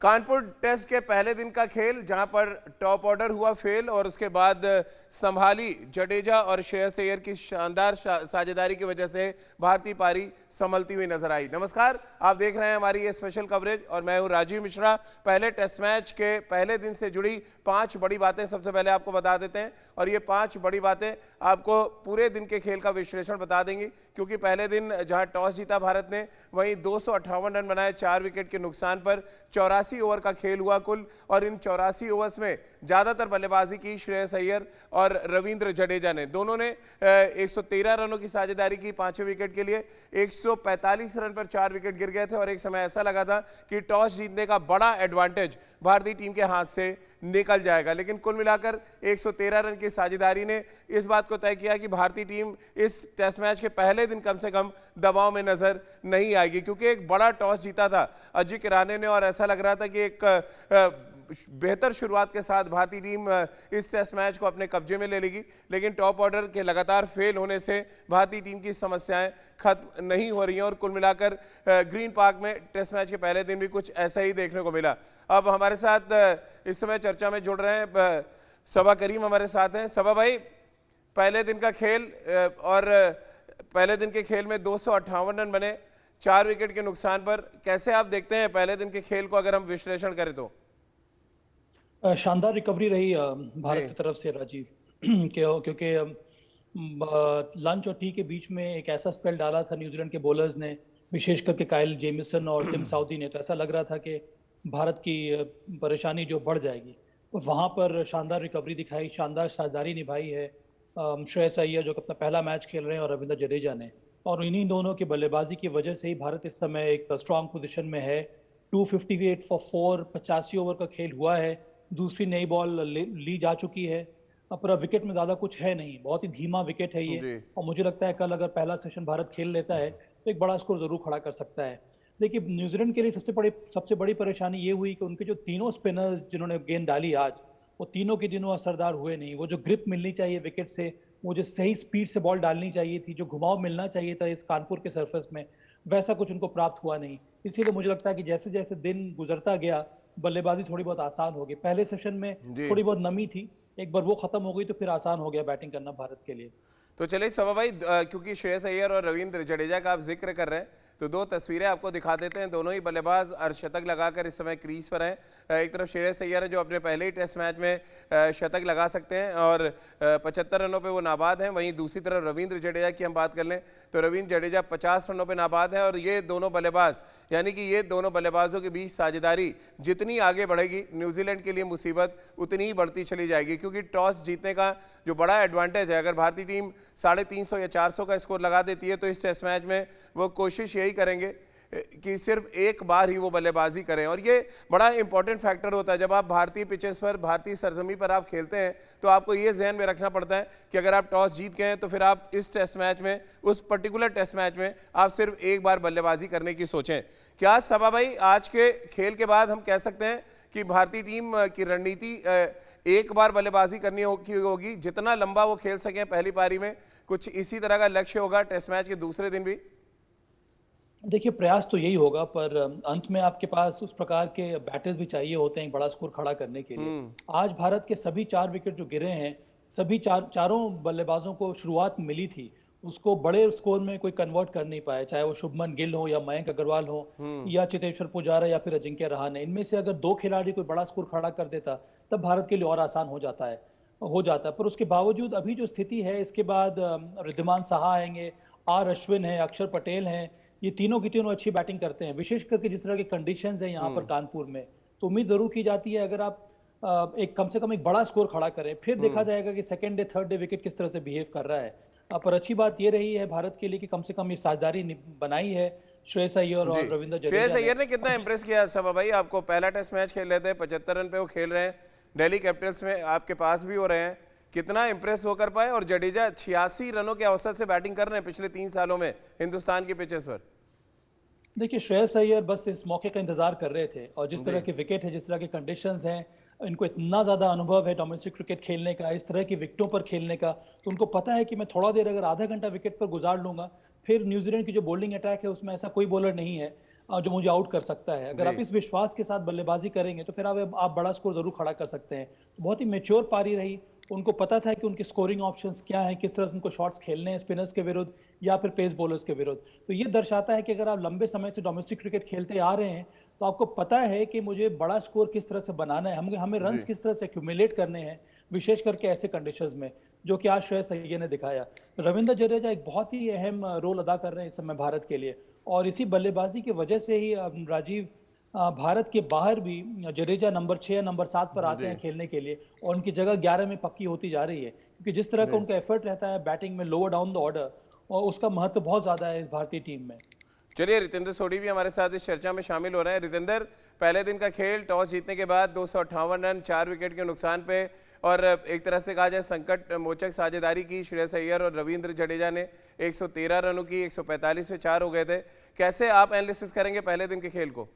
Kanpur test के पहले दिन का खेल जहां पर टॉप ऑर्डर हुआ फेल और उसके बाद संभाली जडेजा और श्रेयस अय्यर की शानदार साझेदारी की वजह से भारतीय पारी संभलती हुई नजर आई। नमस्कार, आप देख रहे हैं हमारी ये स्पेशल कवरेज और मैं हूं राजीव मिश्रा। पहले टेस्ट मैच के पहले दिन से जुड़ी 5 बड़ी बातें सबसे पहले आपको बता देते हैं और ये 5 बड़ी बातें आपको पूरे दिन के खेल का विश्लेषण बता देंगी, क्योंकि पहले दिन जहां टॉस जीता भारत ने, वहीं 258 रन बनाए 4 विकेट के नुकसान पर। 84 ओवर का खेल हुआ कुल और इन 84 ओवर्स में ज्यादातर बल्लेबाजी की श्रेयस अय्यर और रविंद्र जडेजा ने। दोनों ने 113 रनों की साझेदारी की 5वें विकेट के लिए। 145 रन पर 4 विकेट गिर गए थे और एक समय ऐसा लगा था कि टॉस जीतने का बड़ा एडवांटेज भारतीय टीम के हाथ से निकल जाएगा, लेकिन कुल मिलाकर 113 रन की साझेदारी ने इस बात को तय किया कि भारतीय टीम इस टेस्ट मैच के पहले दिन कम से कम दबाव में नजर नहीं आएगी, क्योंकि एक बड़ा टॉस जीता था अजिंक्य रहाणे ने और ऐसा लग रहा था कि एक बेहतर शुरुआत के साथ भारतीय टीम इस टेस्ट मैच को अपने कब्जे में ले लेगी। लेकिन टॉप ऑर्डर के लगातार फेल होने से भारतीय टीम की समस्याएं खत्म नहीं हो रही हैं और कुल मिलाकर ग्रीन पार्क में टेस्ट मैच के पहले दिन भी कुछ ऐसा ही देखने को मिला। अब हमारे साथ इस समय चर्चा में जुड़ रहे हैं सबा करीम, हमारे साथ हैं। सबा भाई, पहले दिन का खेल और पहले दिन के खेल में 258 रन बने 4 विकेट के नुकसान पर, कैसे आप देखते हैं पहले दिन के खेल को अगर हम विश्लेषण करें तो? शानदार रिकवरी रही भारत की तरफ से राजीव क्योंकि लंच और टी के बीच में एक ऐसा स्पेल डाला था न्यूजीलैंड के बॉलर्स ने, विशेष करके काइल जेमिसन और टिम साउदी ने, तो ऐसा लग रहा था कि भारत की परेशानी जो बढ़ जाएगी। तो वहाँ पर शानदार रिकवरी दिखाई, शानदार साझेदारी निभाई है श्रेयस अय्यर जो अपना पहला मैच खेल रहे हैं और रविंद्र जडेजा ने, और इन्हीं दोनों की बल्लेबाजी की वजह से ही भारत इस समय एक स्ट्रॉन्ग पोजीशन में है। 258 फॉर 4, 85 ओवर का खेल हुआ है, दूसरी नई बॉल ली जा चुकी है, पर विकेट में ज़्यादा कुछ है नहीं, बहुत ही धीमा विकेट है ये। और मुझे लगता है कल अगर पहला सेशन भारत खेल लेता है तो एक बड़ा स्कोर ज़रूर खड़ा कर सकता है। देखिए, न्यूजीलैंड के लिए सबसे बड़ी परेशानी ये हुई कि उनके जो तीनों स्पिनर्स जिन्होंने गेंद डाली आज, वो तीनों के दिनों असरदार हुए नहीं। वो जो ग्रिप मिलनी चाहिए विकेट से, वो जो सही स्पीड से बॉल डालनी चाहिए थी, जो घुमाव मिलना चाहिए था इस कानपुर के सरफेस में, वैसा कुछ उनको प्राप्त हुआ नहीं। इसीलिए मुझे लगता है कि जैसे जैसे दिन गुजरता गया बल्लेबाजी थोड़ी बहुत आसान हो गई। पहले सेशन में थोड़ी बहुत नमी थी, एक बार वो खत्म हो गई तो फिर आसान हो गया बैटिंग करना भारत के लिए। तो चलिए सबा भाई, क्योंकि श्रेयस अय्यर और रविंद्र जडेजा का आप जिक्र कर रहे हैं तो 2 तस्वीरें आपको दिखा देते हैं। दोनों ही बल्लेबाज अर्धशतक लगाकर इस समय क्रीज पर हैं। एक तरफ श्रेयस अय्यर है जो अपने पहले ही टेस्ट मैच में शतक लगा सकते हैं और 75 रनों पे वो नाबाद हैं। वहीं दूसरी तरफ रविंद्र जडेजा की हम बात कर लें तो रविंद्र जडेजा 50 रनों पे नाबाद है और ये दोनों बल्लेबाज, यानी कि ये दोनों बल्लेबाजों के बीच साझेदारी जितनी आगे बढ़ेगी न्यूजीलैंड के लिए मुसीबत उतनी ही बढ़ती चली जाएगी, क्योंकि टॉस जीतने का जो बड़ा एडवांटेज है, अगर भारतीय टीम 350 या 400 का स्कोर लगा देती है तो इस टेस्ट मैच में वो कोशिश यही करेंगे कि सिर्फ एक बार ही वो बल्लेबाजी करें। और ये बड़ा इंपॉर्टेंट फैक्टर होता है जब आप भारतीय पिचेस पर, भारतीय सरजमी पर आप खेलते हैं, तो आपको ये ध्यान में रखना पड़ता है कि अगर आप टॉस जीत गए हैं तो फिर आप इस टेस्ट मैच में, उस पर्टिकुलर टेस्ट मैच में आप सिर्फ एक बार बल्लेबाजी करने की सोचें। क्या सबा भाई, आज के खेल के बाद हम कह सकते हैं कि भारतीय टीम की रणनीति एक बार बल्लेबाजी करनी होगी, जितना लंबा वो खेल सकें पहली पारी में, कुछ इसी तरह का लक्ष्य होगा टेस्ट मैच के दूसरे दिन भी? देखिए, प्रयास तो यही होगा, पर अंत में आपके पास उस प्रकार के बैटर्स भी चाहिए होते हैं एक बड़ा स्कोर खड़ा करने के लिए। आज भारत के सभी 4 विकेट जो गिरे हैं, सभी चारों बल्लेबाजों को शुरुआत मिली थी, उसको बड़े स्कोर में कोई कन्वर्ट कर नहीं पाया, चाहे वो शुभमन गिल हो या मयंक अग्रवाल हो या चेतेश्वर पुजारा या फिर अजिंक्य रहाणे। इनमें से अगर 2 खिलाड़ी कोई बड़ा स्कोर खड़ा कर देता तब भारत के लिए और आसान हो जाता। पर उसके बावजूद अभी जो स्थिति है, इसके बाद रिद्धिमान साहा आएंगे, आर अश्विन है, अक्षर पटेल हैं, ये तीनों की तीनों अच्छी बैटिंग करते हैं, विशेष करके जिस तरह के कंडीशंस हैं यहाँ पर कानपुर में। तो उम्मीद जरूर की जाती है अगर आप एक कम से कम एक बड़ा स्कोर खड़ा करें, फिर देखा जाएगा कि second day third day wicket किस तरह से बिहेव कर रहा है। पर अच्छी बात ये रही है भारत के लिए कि कम से कम ये साझेदारी बनाई है श्रेयस अय्यर और रविंद्र जडेजा। श्रेयस अय्यर ने कितना इंप्रेस किया सबा भाई आपको? पहला टेस्ट मैच खेल रहे थे, 75 रन पे वो खेल रहे हैं, दिल्ली कैपिटल्स में आपके पास भी हो रहे हैं, कितना इंप्रेस होकर पाए? और जडेजा 86 रनों के औसत से बैटिंग कर रहे हैं पिछले 3 सालों में हिंदुस्तान के पिचेस पर। देखिए, श्रेयस अय्यर बस इस मौके का इंतजार कर रहे थे, और जिस तरह के विकेट है, जिस तरह के कंडीशंस हैं, इनको इतना ज़्यादा अनुभव है डोमेस्टिक क्रिकेट खेलने का, इस तरह की विकेटों पर खेलने का, तो उनको पता है कि मैं थोड़ा देर अगर आधा घंटा विकेट पर गुजार लूंगा, फिर न्यूजीलैंड की जो बॉलिंग अटैक है उसमें ऐसा कोई बॉलर नहीं है जो मुझे आउट कर सकता है। अगर जी। आप इस विश्वास के साथ बल्लेबाजी करेंगे तो फिर आप बड़ा स्कोर ज़रूर खड़ा कर सकते हैं। बहुत ही मैच्योर पारी रही, उनको पता था कि उनके स्कोरिंग ऑप्शंस क्या हैं, किस तरह से उनको शॉट्स खेलने हैं स्पिनर्स के विरुद्ध या फिर पेस बॉलर्स के विरुद्ध। तो ये दर्शाता है कि अगर आप लंबे समय से डोमेस्टिक क्रिकेट खेलते आ रहे हैं, तो आपको पता है कि मुझे बड़ा स्कोर किस तरह से बनाना है, हमें हमें रन्स जी। किस तरह से एक्यूमुलेट करने हैं, विशेष करके ऐसे कंडीशंस में, जो कि आज श्रेयस अय्यर ने दिखाया। रविंद्र जडेजा एक बहुत ही अहम रोल अदा कर रहे हैं इस समय भारत के लिए, और इसी बल्लेबाजी की वजह से ही राजीव, भारत के बाहर भी जडेजा नंबर 6 या नंबर 7 पर आते जी। हैं खेलने के लिए, और उनकी जगह 11 में पक्की होती जा रही है, क्योंकि जिस तरह का जी। उनका एफर्ट रहता है बैटिंग में लोअर डाउन द ऑर्डर, और उसका महत्व बहुत ज़्यादा है इस भारतीय टीम में। चलिए, रितेंद्र सोढी भी हमारे साथ इस चर्चा में शामिल हो रहे हैं। रितेंद्र, पहले दिन का खेल, टॉस जीतने के बाद 258 रन 4 विकेट के नुकसान पे, और एक तरह से कहा जाए संकट मोचक साझेदारी की श्रेयस अय्यर और रविंद्र जडेजा ने 113 रनों की, 145 पे 4 हो गए थे। कैसे आप एनालिसिस करेंगे पहले दिन के खेल को?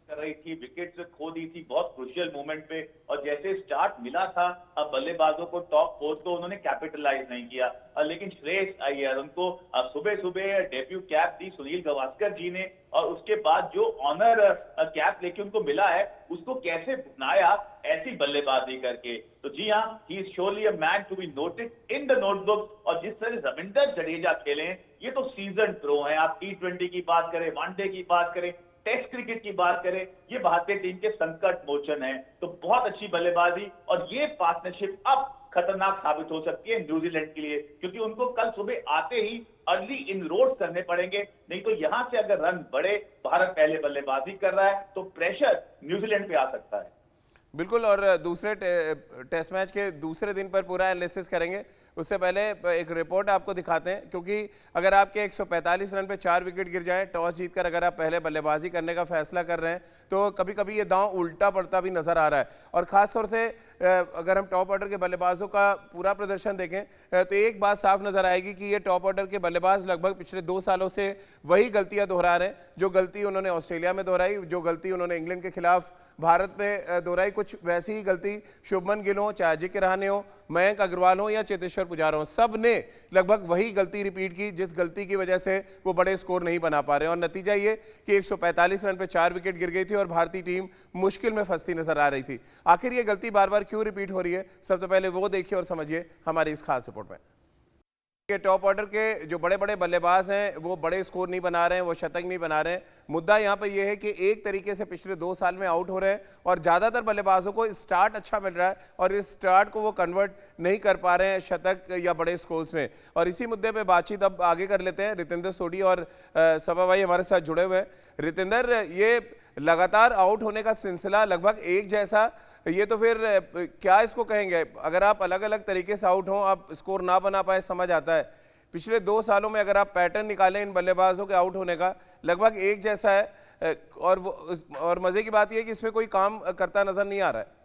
कर रही थी, विकेट खो दी थी बहुत क्रुशियल मोमेंट पे, और जैसे स्टार्ट मिला था अब बल्लेबाजों को टॉप 4, तो उन्होंने कैपिटलाइज नहीं किया। लेकिन श्रेयस अय्यर, उनको सुबह सुबह डेब्यू कैप दी सुनील गावस्कर जी ने, और उसके बाद जो ऑनर कैप लेके उनको मिला है, उसको कैसे बनाया ऐसी बल्लेबाजी करके। तो जी हाँ, he is surely a man to be noted in the notebook. और जिस तरह रविंद्र जडेजा खेले, ये तो सीजन प्रो हैं। आप T20 की बात करें, वनडे की बात करें, टेस्ट क्रिकेट की बात करें, ये भारतीय टीम के संकट मोचन है। तो बहुत अच्छी बल्लेबाजी, और ये पार्टनरशिप अब खतरनाक साबित हो सकती है न्यूजीलैंड के लिए, क्योंकि उनको कल सुबह आते ही अर्ली इन रोड करने पड़ेंगे। नहीं तो यहां से अगर रन बढ़े, भारत पहले बल्लेबाजी कर रहा है, तो प्रेशर न्यूजीलैंड पे आ सकता है। बिल्कुल, और दूसरे टेस्ट मैच के दूसरे दिन पर पूरा एनालिसिस करेंगे। उससे पहले एक रिपोर्ट आपको दिखाते हैं, क्योंकि अगर आपके 145 रन पे 4 विकेट गिर जाए, टॉस जीतकर अगर आप पहले बल्लेबाजी करने का फैसला कर रहे हैं, तो कभी कभी ये दांव उल्टा पड़ता भी नजर आ रहा है। और खासतौर से अगर हम टॉप ऑर्डर के बल्लेबाजों का पूरा प्रदर्शन देखें, तो एक बात साफ नजर आएगी कि ये टॉप ऑर्डर के बल्लेबाज लगभग पिछले 2 सालों से वही गलतियां दोहरा रहे हैं, जो गलती उन्होंने ऑस्ट्रेलिया में दोहराई, जो गलती उन्होंने इंग्लैंड के खिलाफ भारत में दोहराई। कुछ वैसी ही गलती शुभमन गिल हो, चाहे अजिंक्य रहाणे हो, मयंक अग्रवाल हो या चेतेश्वर पुजारा हो, सब ने लगभग वही गलती रिपीट की, जिस गलती की वजह से वो बड़े स्कोर नहीं बना पा रहे। और नतीजा ये कि 145 रन पे 4 विकेट गिर गई थी और भारतीय टीम मुश्किल में फंसती नजर आ रही थी। आखिर ये गलती बार बार क्यों रिपीट हो रही है, सबसे पहले वो देखिए और समझिए हमारी इस खास रिपोर्ट में। के टॉप ऑर्डर के जो बड़े बड़े बल्लेबाज हैं, वो बड़े स्कोर नहीं बना रहे हैं, वो शतक नहीं बना रहे हैं। मुद्दा यहाँ पे ये है कि एक तरीके से पिछले 2 साल में आउट हो रहे हैं, और ज़्यादातर बल्लेबाजों को स्टार्ट अच्छा मिल रहा है, और इस स्टार्ट को वो कन्वर्ट नहीं कर पा रहे हैं शतक या बड़े स्कोर्स में। और इसी मुद्दे पे बातचीत अब आगे कर लेते हैं। रितेंद्र सोढी और सबा भाई हमारे साथ जुड़े हुए हैं। रितेंद्र, ये लगातार आउट होने का सिलसिला लगभग एक जैसा, ये तो फिर क्या इसको कहेंगे? अगर आप अलग अलग तरीके से आउट हों, आप स्कोर ना बना पाए, समझ आता है। पिछले 2 सालों में अगर आप पैटर्न निकालें इन बल्लेबाजों के आउट होने का, लगभग एक जैसा है, और मजे की बात यह है कि इसमें कोई काम करता नजर नहीं आ रहा है।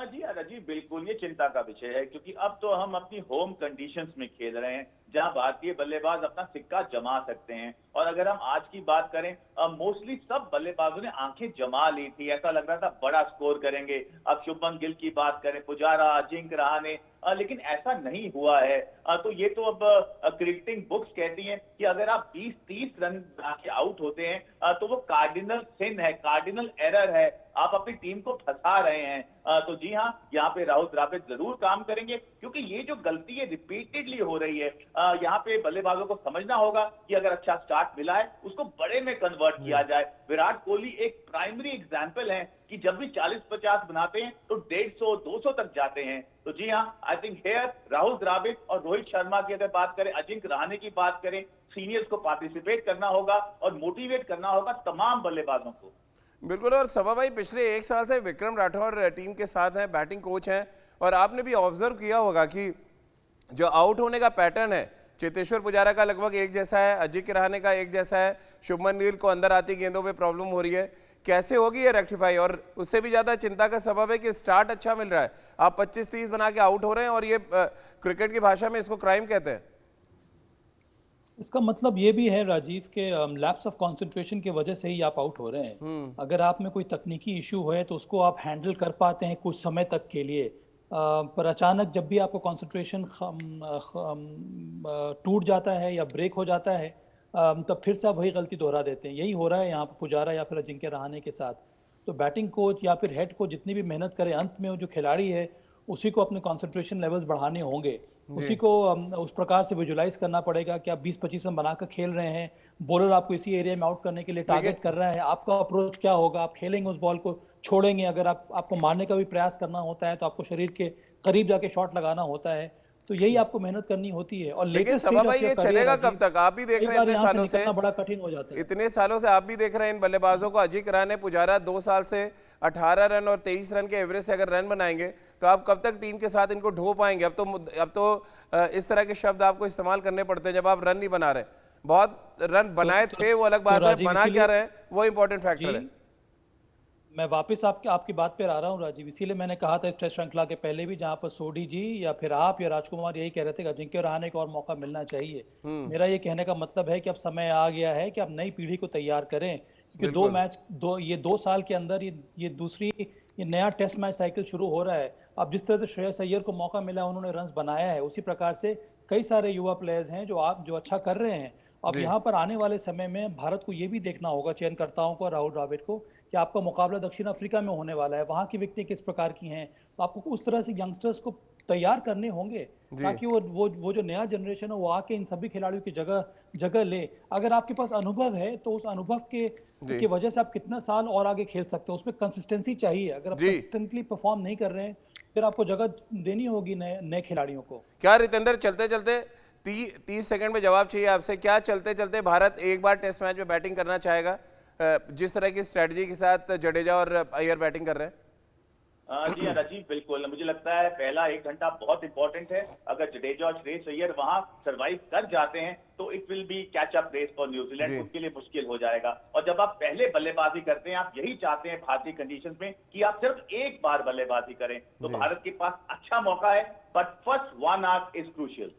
जी राजीव, बिल्कुल ये चिंता का विषय है, क्योंकि अब तो हम अपनी होम कंडीशंस में खेल रहे हैं, जहां भारतीय बल्लेबाज अपना सिक्का जमा सकते हैं। और अगर हम आज की बात करें, मोस्टली सब बल्लेबाजों ने आंखें जमा ली थी, ऐसा लग रहा था बड़ा स्कोर करेंगे। अब शुभमन गिल की बात करें, पुजारा, अजिंक्य रहाणे, लेकिन ऐसा नहीं हुआ है। तो ये तो अब क्रिकेटिंग बुक्स कहती हैं कि अगर आप 20-30 रन बना के आउट होते हैं, तो वो कार्डिनल सिन है, कार्डिनल एरर है, आप अपनी टीम को फंसा रहे हैं। तो जी हाँ, यहाँ पे राहुल द्रविड़ जरूर काम करेंगे, क्योंकि ये जो गलती है रिपीटेडली हो रही है। यहाँ पे बल्लेबाजों को समझना होगा कि अगर अच्छा स्टार्ट मिला है, उसको बड़े में कन्वर्ट किया जाए। विराट कोहली एक प्राइमरी एग्जाम्पल है कि जब भी 40-50 बनाते हैं तो 150-200 तक जाते हैं। तो जी हाँ, I think here Rahul Dravid और रोहित शर्मा की अगर बात करें, अजिंक्य रहाणे की बात करें, सीनियर्स को पार्टिसिपेट करना होगा और मोटिवेट करना होगा तमाम बल्लेबाजों को। बिल्कुल, और सबा भाई पिछले 1 साल से विक्रम राठौर टीम के साथ हैं, बैटिंग कोच हैं, और आपने भी ऑब्जर्व किया होगा कि जो आउट होने का पैटर्न है, चेतेश्वर पुजारा का लगभग एक जैसा है, अजिंक्य रहाणे का एक जैसा है, शुभमन गिल को अंदर आती गेंदों पे प्रॉब्लम हो रही है। कैसे होगी ये रेक्टिफाई? और उससे भी ज्यादा चिंता का सबब है कि स्टार्ट अच्छा मिल रहा है, आप 25-30 बना के आउट हो रहे हैं, और ये क्रिकेट की भाषा में इसको क्राइम कहते हैं। इसका मतलब ये भी है राजीव के लैप्स ऑफ कंसंट्रेशन की वजह से ही आप आउट हो रहे हैं। अगर आप में कोई तकनीकी इशू है तो उसको आप हैंडल कर पाते हैं कुछ समय तक के लिए, पर अचानक जब भी आपका कंसंट्रेशन टूट जाता है या ब्रेक हो जाता है, तब फिर से आप वही गलती दोहरा देते हैं। यही हो रहा है यहाँ पर पुजारा या फिर अजिंक्य रहाणे के साथ। तो बैटिंग कोच या फिर हेड कोच जितनी भी मेहनत करे, अंत में वो जो खिलाड़ी है उसी को अपने कंसंट्रेशन लेवल्स बढ़ाने होंगे। उसी को उस प्रकार से विजुलाइज करना पड़ेगा कि आप 20-25 रन बनाकर खेल रहे हैं, बॉलर आपको इसी एरिया में आउट करने के लिए टारगेट कर रहा है, आपका अप्रोच क्या होगा, आप खेलेंगे उस बॉल को, छोड़ेंगे। अगर आपको मारने का भी प्रयास करना होता है तो आपको शरीर के करीब जाके शॉट लगाना होता है। तो यही आपको मेहनत करनी होती है। और लेकिन लेटेस्ट सभा भाई ये चलेगा कब तक? आप भी देख रहे हैं इतने सालों से, बड़ा कठिन हो जाता है। इतने सालों से आप भी देख रहे हैं इन बल्लेबाजों को। अजिंक्य रहाणे, पुजारा 2 साल से 18 रन और 23 रन के एवरेज से अगर रन बनाएंगे तो आप कब तक टीम के साथ इनको ढो पाएंगे? अब तो इस तरह के शब्द आपको इस्तेमाल करने पड़ते हैं जब आप रन नहीं बना रहे। बहुत रन बनाए थे वो अलग बात है, बना क्या रहे वो इंपॉर्टेंट फैक्टर है। मैं वापस आपकी बात पर आ रहा हूँ राजीव। इसीलिए मैंने कहा था इस टेस्ट श्रृंखला के पहले भी, जहां पर सोढी जी या फिर आप या राजकुमार यही कह रहे थे कि अजिंक्य रहाणे को और मौका मिलना चाहिए। मेरा ये कहने का मतलब है कि अब समय आ गया है कि आप नई पीढ़ी को तैयार करें, क्योंकि ये 2 साल के अंदर ये नया टेस्ट मैच साइकिल शुरू हो रहा है। अब जिस तरह से श्रेयस अय्यर को मौका मिला, उन्होंने रन बनाया है, उसी प्रकार से कई सारे युवा प्लेयर्स हैं जो अच्छा कर रहे हैं। अब यहाँ पर आने वाले समय में भारत को ये भी देखना होगा, चयनकर्ताओं को, राहुल द्रविड़ को, कि आपका मुकाबला दक्षिण अफ्रीका में होने वाला है, वहाँ की विकेटें किस प्रकार की हैं। तो आपको उस तरह से यंगस्टर्स को तैयार करने होंगे ताकि वो जो नया जनरेशन है वो आके इन सभी खिलाड़ियों की जगह ले। अगर आपके पास अनुभव है तो उस अनुभव की वजह से आप कितना साल और आगे खेल सकते हो, उसमें कंसिस्टेंसी चाहिए। अगर आप कंसिस्टेंटली परफॉर्म नहीं कर रहे हैं फिर आपको जगह देनी होगी नए खिलाड़ियों को। क्या रितेंद्र, चलते चलते 30 सेकंड में जवाब चाहिए आपसे, क्या चलते चलते भारत एक बार टेस्ट मैच में बैटिंग करना चाहेगा जिस तरह की स्ट्रेटजी के साथ जडेजा और अय्यर बैटिंग कर रहे हैं? जी राजीव, बिल्कुल। मुझे लगता है पहला 1 घंटा बहुत इंपॉर्टेंट है। अगर जडेजा और श्रेयस अय्यर वहां सरवाइव कर जाते हैं तो it will be catch up race for New Zealand, उनके लिए मुश्किल हो जाएगा। और जब आप पहले बल्लेबाजी करते हैं, आप यही चाहते हैं भारतीय कंडीशंस में कि आप सिर्फ एक बार बल्लेबाजी करें, तो भारत के पास अच्छा मौका है, but first 1 our is crucial.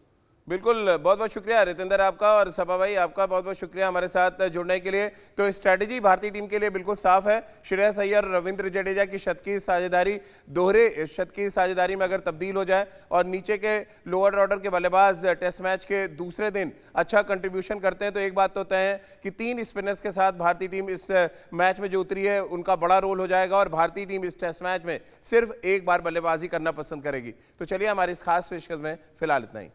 बिल्कुल, बहुत बहुत शुक्रिया रितेंद्र आपका, और सभा भाई आपका बहुत बहुत शुक्रिया हमारे साथ जुड़ने के लिए। तो स्ट्रैटेजी भारतीय टीम के लिए बिल्कुल साफ है। श्रेयस अय्यर, रविंद्र जडेजा की शतकीय साझेदारी दोहरे शतकीय साझेदारी में अगर तब्दील हो जाए और नीचे के लोअर ऑर्डर के बल्लेबाज टेस्ट मैच के दूसरे दिन अच्छा कंट्रीब्यूशन करते हैं, तो एक बात तो तय है कि 3 स्पिनर्स के साथ भारतीय टीम इस मैच में जो उतरी है उनका बड़ा रोल हो जाएगा और भारतीय टीम इस टेस्ट मैच में सिर्फ एक बार बल्लेबाजी करना पसंद करेगी। तो चलिए हमारी इस खास पेशकश में फिलहाल इतना ही।